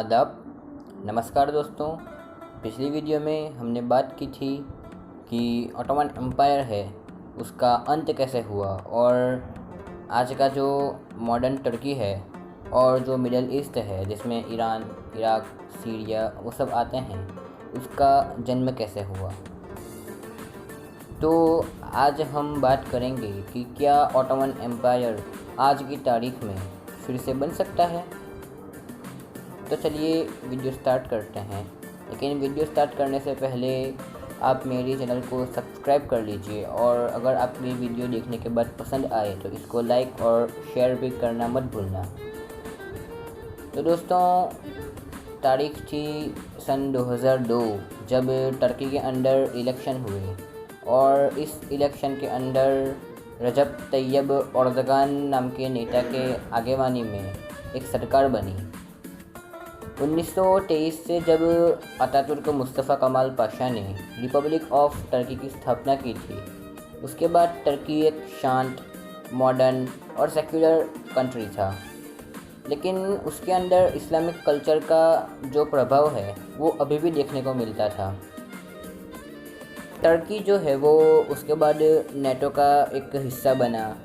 आदाब। नमस्कार दोस्तों। पिछली वीडियो में हमने बात की थी कि ऑटोमन एम्पायर है उसका अंत कैसे हुआ और आज का जो मॉडर्न तुर्की है और जो मिडल ईस्ट है जिसमें ईरान, इराक, सीरिया वो सब आते हैं, उसका जन्म कैसे हुआ। तो आज हम बात करेंगे कि क्या ऑटोमन एम्पायर आज की तारीख में फिर से बन सकता है। तो चलिए वीडियो स्टार्ट करते हैं, लेकिन वीडियो स्टार्ट करने से पहले आप मेरी चैनल को सब्सक्राइब कर लीजिए और अगर आपको ये वीडियो देखने के बाद पसंद आए तो इसको लाइक और शेयर भी करना मत भूलना। तो दोस्तों, तारीख थी सन 2002 जब टर्की के अंदर इलेक्शन हुए और इस इलेक्शन के अंदर रजब तैयब एर्दोगान नाम के नेता के आगेवानी में एक सरकार बनी। 1923 से जब अतातुर्क मुस्तफ़ा कमाल पाशा ने रिपब्लिक ऑफ टर्की की स्थापना की थी, उसके बाद टर्की एक शांत, मॉडर्न और सेक्युलर कंट्री था, लेकिन उसके अंदर इस्लामिक कल्चर का जो प्रभाव है वो अभी भी देखने को मिलता था। टर्की जो है वो उसके बाद नेटो का एक हिस्सा बना,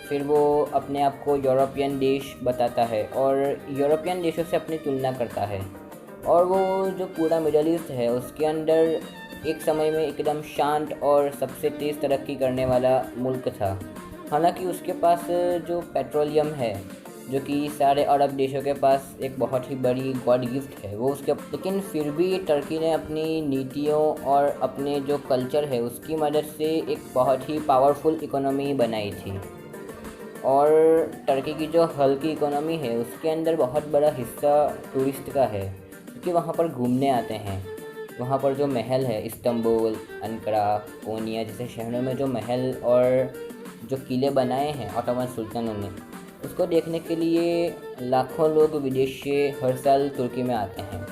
फिर वो अपने आप को यूरोपियन देश बताता है और यूरोपियन देशों से अपनी तुलना करता है। और वो जो पूरा मिडल ईस्ट है उसके अंदर एक समय में एकदम शांत और सबसे तेज़ तरक्की करने वाला मुल्क था। हालांकि उसके पास जो पेट्रोलियम है, जो कि सारे अरब देशों के पास एक बहुत ही बड़ी गॉड गिफ्ट है, वो उसके, लेकिन फिर भी टर्की ने अपनी नीतियों और अपने जो कल्चर है उसकी मदद से एक बहुत ही पावरफुल इकोनॉमी बनाई थी। और टर्की की जो हल्की इकोनॉमी है उसके अंदर बहुत बड़ा हिस्सा टूरिस्ट का है, क्योंकि वहाँ पर घूमने आते हैं। वहाँ पर जो महल है, इस्तांबुल, अंकारा, कोनिया जैसे शहरों में जो महल और जो किले बनाए हैं ऑटोमन सुल्तानों ने, उसको देखने के लिए लाखों लोग विदेश से हर साल तुर्की में आते हैं।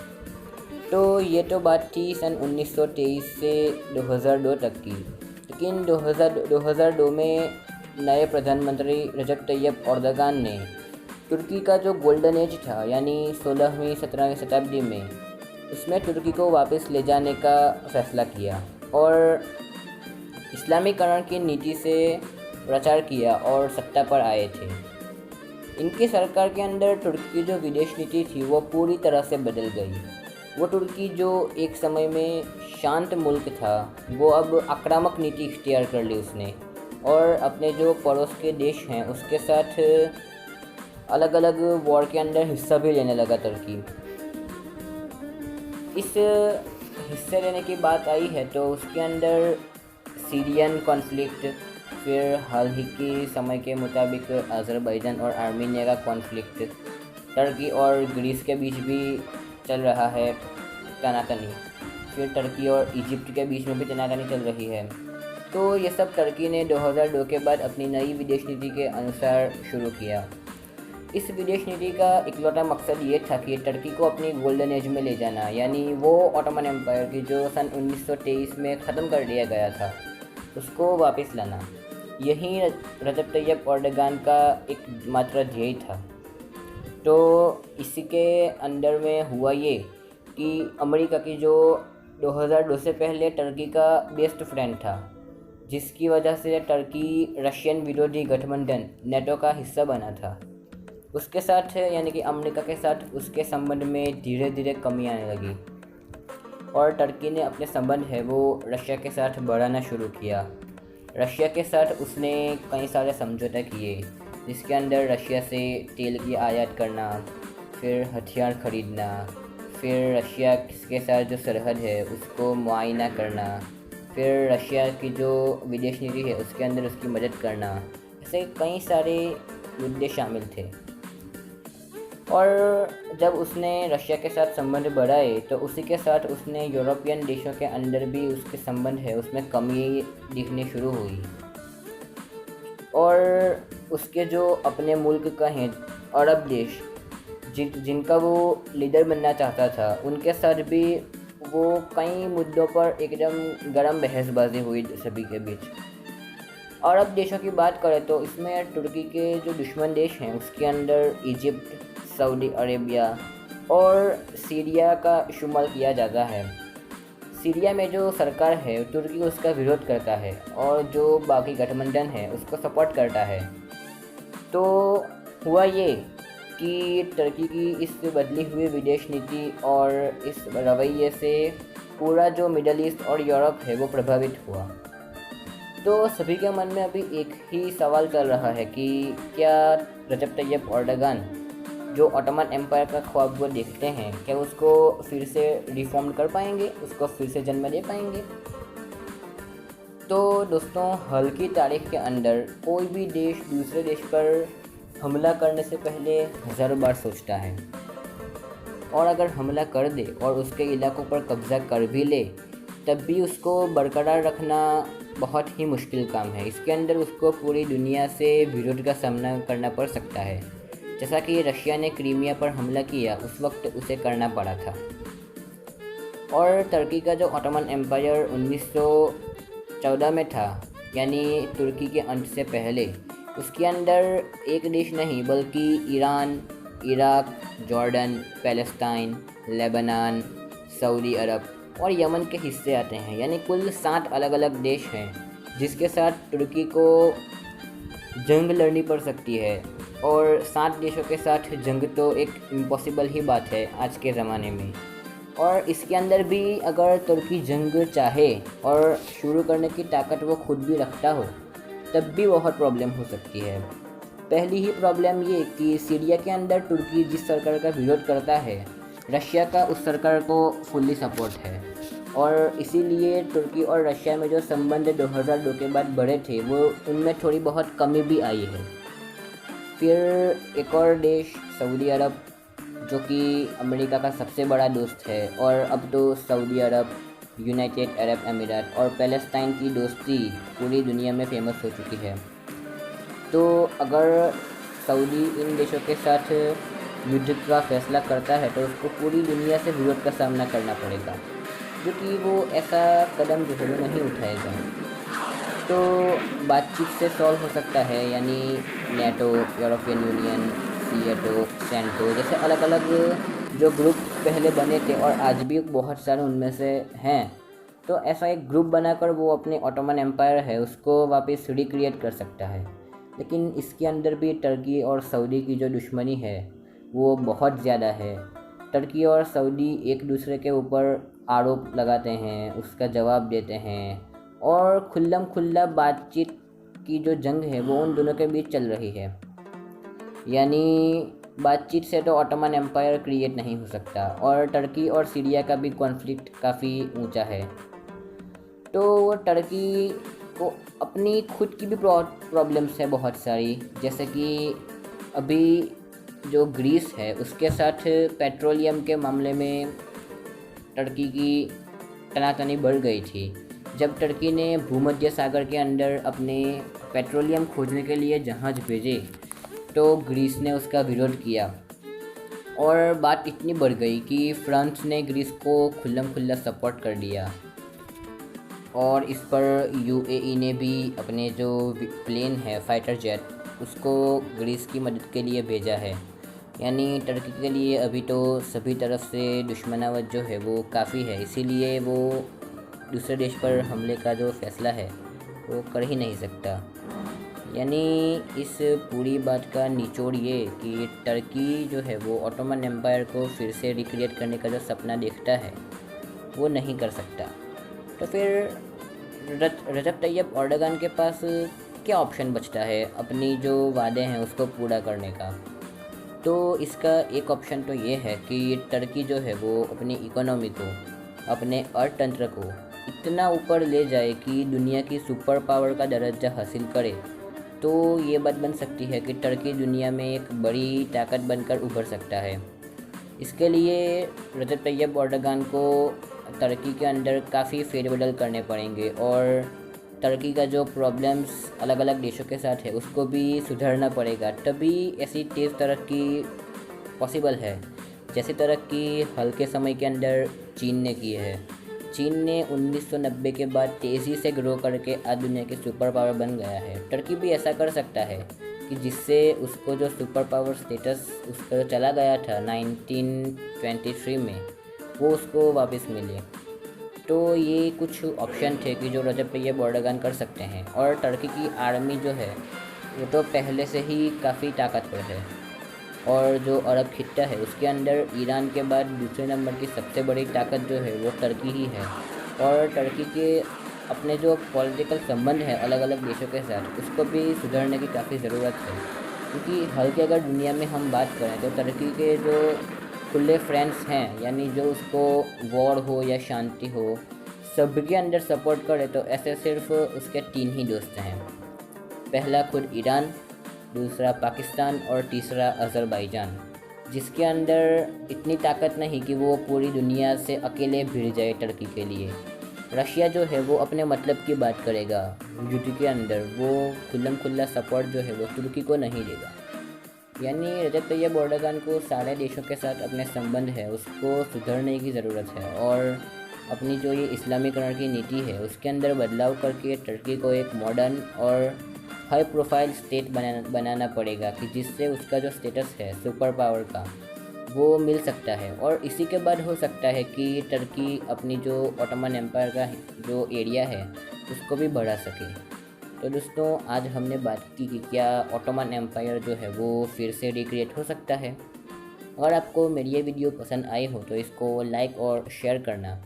तो ये तो बात थी सन 1923 से 2002 तक की, लेकिन 2002 में नए प्रधानमंत्री रजब तैयब एर्दोगान ने तुर्की का जो गोल्डन एज था, यानी 16वीं 17वीं शताब्दी में, उसमें तुर्की को वापस ले जाने का फैसला किया और इस्लामीकरण की नीति से प्रचार किया और सत्ता पर आए थे। इनकी सरकार के अंदर तुर्की की जो विदेश नीति थी वो पूरी तरह से बदल गई। वो तुर्की जो एक समय में शांत मुल्क था, वो अब आक्रामक नीति इख्तियार कर ली उसने और अपने जो पड़ोस के देश हैं उसके साथ अलग अलग वॉर के अंदर हिस्सा भी लेने लगा तुर्की। इस हिस्से लेने की बात आई है तो उसके अंदर सीरियन कॉन्फ्लिक्ट, फिर हाल ही के समय के मुताबिक अज़रबैजान और आर्मीनिया का कॉन्फ्लिक्ट, टर्की और ग्रीस के बीच भी चल रहा है तनातनी, फिर टर्की और इजिप्ट के बीच में भी तनातनी चल रही है। तो ये सब टर्की ने 2002 के बाद अपनी नई विदेश नीति के अनुसार शुरू किया। इस विदेश नीति का इकलौता मकसद ये था कि टर्की को अपनी गोल्डन एज में ले जाना, यानी वो ऑटोमन एम्पायर की जो सन 1923 में ख़त्म कर दिया गया था उसको वापस लाना। यही रजब तैयब एर्दोगान का एक मात्र ध्येय था। तो इसी के अंदर में हुआ ये कि अमेरिका की जो 2002 से पहले टर्की का बेस्ट फ्रेंड था, जिसकी वजह से टर्की रशियन विरोधी गठबंधन नेटो का हिस्सा बना था, उसके साथ यानी कि अमेरिका के साथ उसके संबंध में धीरे धीरे कमी आने लगी और टर्की ने अपने संबंध है वो रशिया के साथ बढ़ाना शुरू किया। रशिया के साथ उसने कई सारे समझौते किए, जिसके अंदर रशिया से तेल की आयात करना, फिर हथियार खरीदना, फिर रशिया के साथ जो सरहद है उसको मुआयना करना, फिर रशिया की जो विदेश नीति है उसके अंदर उसकी मदद करना। ऐसे कई सारे मुद्दे शामिल थे। और जब उसने रशिया के साथ संबंध बढ़ाए तो उसी के साथ उसने यूरोपियन देशों के अंदर भी उसके संबंध है उसमें कमी दिखनी शुरू हुई। और उसके जो अपने मुल्क का है अरब देश, जिनका वो लीडर बनना चाहता था, उनके साथ भी वो कई मुद्दों पर एकदम गर्म बहसबाजी हुई सभी के बीच। अरब देशों की बात करें तो इसमें तुर्की के जो दुश्मन देश हैं उसके अंदर इजिप्ट, सऊदी अरेबिया, और सीरिया का शुमार किया जाता है। सीरिया में जो सरकार है तुर्की उसका विरोध करता है और जो बाकी गठबंधन है उसको सपोर्ट करता है। तो हुआ ये कि टर्की की इस बदली हुई विदेश नीति और इस रवैये से पूरा जो मिडल ईस्ट और यूरोप है वो प्रभावित हुआ। तो सभी के मन में अभी एक ही सवाल चल रहा है कि क्या रजब तैयब एर्दोगान जो ऑटोमन एम्पायर का ख्वाब वो देखते हैं, क्या उसको फिर से रिफॉर्म कर पाएंगे, उसको फिर से जन्म दे पाएंगे। तो दोस्तों, हाल की तारीख के अंदर कोई भी देश दूसरे देश पर हमला करने से पहले हज़ारों बार सोचता है, और अगर हमला कर दे और उसके इलाकों पर कब्ज़ा कर भी ले तब भी उसको बरकरार रखना बहुत ही मुश्किल काम है। इसके अंदर उसको पूरी दुनिया से विरोध का सामना करना पड़ सकता है, जैसा कि रशिया ने क्रीमिया पर हमला किया उस वक्त उसे करना पड़ा था। और तुर्की का जो ऑटोमन एम्पायर 1914 में था, यानी तुर्की के अंत से पहले, उसके अंदर एक देश नहीं बल्कि Iran, Iraq, Jordan, Palestine, Lebanon, Saudi Arab और यमन के हिस्से आते हैं। यानी कुल 7 अलग अलग देश हैं जिसके साथ तुर्की को जंग लड़नी पड़ सकती है। और 7 देशों के साथ जंग तो एक इम्पॉसिबल ही बात है आज के ज़माने में। और इसके अंदर भी अगर तुर्की जंग चाहे और शुरू करने की ताकत वो खुद भी रखता हो तब भी बहुत प्रॉब्लम हो सकती है। पहली ही प्रॉब्लम ये कि सीरिया के अंदर तुर्की जिस सरकार का विरोध करता है, रशिया का उस सरकार को फुल्ली सपोर्ट है, और इसीलिए तुर्की और रशिया में जो संबंध 2002 के बाद बढ़े थे वो उनमें थोड़ी बहुत कमी भी आई है। फिर एक और देश सऊदी अरब, जो कि अमेरिका का सबसे बड़ा दोस्त है, और अब तो सऊदी अरब, यूनाइटेड अरब अमीरात और पैलेस्टाइन की दोस्ती पूरी दुनिया में फेमस हो चुकी है। तो अगर सऊदी इन देशों के साथ युद्ध का फैसला करता है तो उसको पूरी दुनिया से विरोध का सामना करना पड़ेगा, जो कि वो ऐसा कदम जो है वो नहीं उठाएगा। तो बातचीत से सॉल्व हो सकता है, यानी NATO, European Union, SEATO, CENTO जैसे अलग अलग जो ग्रुप पहले बने थे और आज भी बहुत सारे उनमें से हैं, तो ऐसा एक ग्रुप बनाकर वो अपने ऑटोमन एम्पायर है उसको वापस रिक्रिएट कर सकता है। लेकिन इसके अंदर भी तुर्की और सऊदी की जो दुश्मनी है वो बहुत ज़्यादा है। तुर्की और सऊदी एक दूसरे के ऊपर आरोप लगाते हैं, उसका जवाब देते हैं, और खुल्लम खुल्ला बातचीत की जो जंग है वो उन दोनों के बीच चल रही है। यानी बातचीत से तो ऑटोमन एम्पायर क्रिएट नहीं हो सकता, और तुर्की और सीरिया का भी कॉन्फ्लिक्ट काफ़ी ऊंचा है। तो तुर्की को अपनी खुद की भी प्रॉब्लम्स है बहुत सारी, जैसे कि अभी जो ग्रीस है उसके साथ पेट्रोलियम के मामले में तुर्की की तनातनी बढ़ गई थी। जब तुर्की ने भूमध्य सागर के अंदर अपने पेट्रोलियम खोजने के लिए जहाज़ भेजे तो ग्रीस ने उसका विरोध किया, और बात इतनी बढ़ गई कि फ्रांस ने ग्रीस को खुल्लम खुल्ला सपोर्ट कर दिया, और इस पर यूएई ने भी अपने जो प्लेन है फाइटर जेट उसको ग्रीस की मदद के लिए भेजा है। यानी तुर्की के लिए अभी तो सभी तरफ से दुश्मनावट जो है वो काफ़ी है, इसीलिए वो दूसरे देश पर हमले का जो फैसला है वो कर ही नहीं सकता। यानी इस पूरी बात का निचोड़ ये कि तुर्की जो है वो ऑटोमन एम्पायर को फिर से रिक्रिएट करने का जो सपना देखता है वो नहीं कर सकता। तो फिर रजब तैयब एर्दोगान के पास क्या ऑप्शन बचता है अपनी जो वादे हैं उसको पूरा करने का? तो इसका एक ऑप्शन तो ये है कि तुर्की जो है वो अपनी इकोनॉमी को, अपने अर्थतंत्र को इतना ऊपर ले जाए कि दुनिया की सुपर पावर का दर्जा हासिल करे। तो ये बात बन सकती है कि तुर्की दुनिया में एक बड़ी ताकत बनकर उभर सकता है। इसके लिए रजब तैयब एर्दोगान को तुर्की के अंदर काफ़ी फेरबदल करने पड़ेंगे, और तुर्की का जो प्रॉब्लम्स अलग अलग देशों के साथ है उसको भी सुधारना पड़ेगा, तभी ऐसी तेज़ तरक्की पॉसिबल है जैसे तरक्की हाल के समय के अंदर चीन ने की है। चीन ने 1990 के बाद तेज़ी से ग्रो करके आज दुनिया की सुपर पावर बन गया है। तुर्की भी ऐसा कर सकता है कि जिससे उसको जो सुपर पावर स्टेटस उसका जो चला गया था 1923 में, वो उसको वापस मिले। तो ये कुछ ऑप्शन थे कि जो रजब तैयब एर्दोगान कर सकते हैं। और टर्की की आर्मी जो है वो तो पहले से ही काफ़ी ताकतवर है, और जो अरब खित्ता है उसके अंदर ईरान के बाद दूसरे नंबर की सबसे बड़ी ताकत जो है वो टर्की ही है। और टर्की के अपने जो पॉलिटिकल संबंध है अलग अलग देशों के साथ, उसको भी सुधारने की काफ़ी ज़रूरत है। क्योंकि हाल की अगर दुनिया में हम बात करें तो टर्की के जो खुले फ्रेंड्स हैं, यानी जो उसको वॉर हो या शांति हो, सबके अंदर सपोर्ट करे तो ऐसे सिर्फ उसके 3 ही दोस्त हैं। पहला खुद ईरान, दूसरा पाकिस्तान और तीसरा अज़रबैजान, जिसके अंदर इतनी ताकत नहीं कि वो पूरी दुनिया से अकेले भिड़ जाए टर्की के लिए। रशिया जो है वो अपने मतलब की बात करेगा युद्ध के अंदर, वो खुल्लम खुल्ला सपोर्ट जो है वो तुर्की को नहीं देगा। यानी रजब तैयब एर्दोगान को सारे देशों के साथ अपने संबंध है उसको सुधारने की ज़रूरत है, और अपनी जो ये इस्लामीकरण की नीति है उसके अंदर बदलाव करके टर्की को एक मॉडर्न और हाई प्रोफाइल स्टेट बनाना पड़ेगा, कि जिससे उसका जो स्टेटस है सुपर पावर का वो मिल सकता है। और इसी के बाद हो सकता है कि टर्की अपनी जो ऑटोमन एम्पायर का जो एरिया है उसको भी बढ़ा सके। तो दोस्तों, आज हमने बात की कि क्या ऑटोमन एम्पायर जो है वो फिर से रिक्रिएट हो सकता है। अगर आपको मेरी ये वीडियो पसंद आई हो तो इसको लाइक और शेयर करना,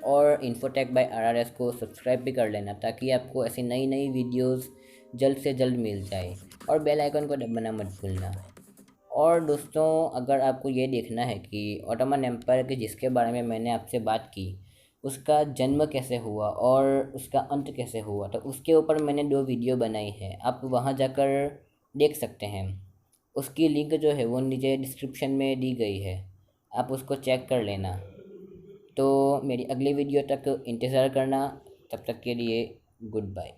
और इन्फोटेक बाय RRS को सब्सक्राइब भी कर लेना, ताकि आपको ऐसी नई नई वीडियोस जल्द से जल्द मिल जाए। और बेल आइकन को दबाना मत भूलना। और दोस्तों, अगर आपको ये देखना है कि ऑटोमन एम्पायर के जिसके बारे में मैंने आपसे बात की उसका जन्म कैसे हुआ और उसका अंत कैसे हुआ, तो उसके ऊपर मैंने 2 वीडियो बनाई है, आप वहाँ जाकर देख सकते हैं। उसकी लिंक जो है वो नीचे डिस्क्रिप्शन में दी गई है, आप उसको चेक कर लेना। तो मेरी अगली वीडियो तक इंतज़ार करना, तब तक के लिए गुड बाय।